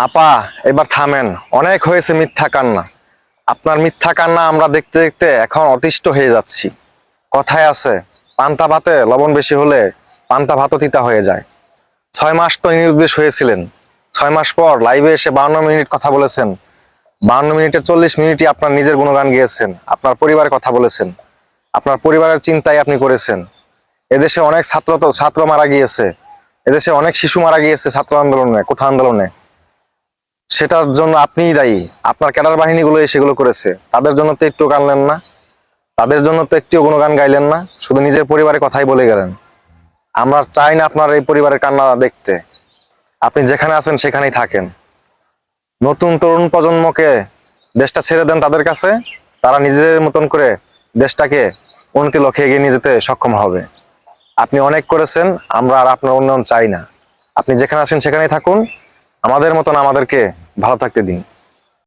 আপা, এবার থামেন। অনেক হয়েছে মিথ্যা কান্না। আপনার মিথ্যা কান্না আমরা দেখতে দেখতে এখন অতিষ্ঠ হয়ে যাচ্ছি। কথায় আছে, পান্তা ভাতে লবণ বেশি হলে পান্তা ভাতও তিতা হয়ে যায়। 6 মাস তো নিরুদ্দেশ হয়েছিলেন। 6 মাস পর লাইভে এসে 52 মিনিট কথা বলেছেন। 52 মিনিটের 40 মিনিটই আপনার নিজের গুণগান গিয়েছেন, আপনার পরিবারের কথা বলেছেন, আপনার পরিবারের চিন্তাই আপনি করেছেন। এদেশে অনেক ছাত্র মারা গিয়েছে, এদেশে অনেক শিশু মারা গিয়েছে ছাত্র আন্দোলনে, কোঠা আন্দোলনে। সেটার জন্য আপনিই দায়ী। আপনার ক্যাডার বাহিনীগুলো সেগুলো করেছে, তাদের জন্য তো একটু কানলেন না, তাদের জন্য তো একটিও গুণগান গাইলেন না, শুধু নিজের পরিবারের কথাই বলে গেলেন। আমরা চাই না আপনার এই পরিবারের কান্না দেখতে। আপনি যেখানে আছেন সেখানেই থাকেন। নতুন তরুণ প্রজন্মকে দেশটা ছেড়ে দেন তাদের কাছে, তারা নিজেদের মতন করে দেশটাকে উন্নতি লক্ষ্যে এগিয়ে নিয়ে যেতে সক্ষম হবে। আপনি অনেক করেছেন, আমরা আর আপনার উন্নয়ন চাই না। আপনি যেখানে আছেন সেখানেই থাকুন, আমাদের মতন আমাদেরকে ভালো থাকতে দিন।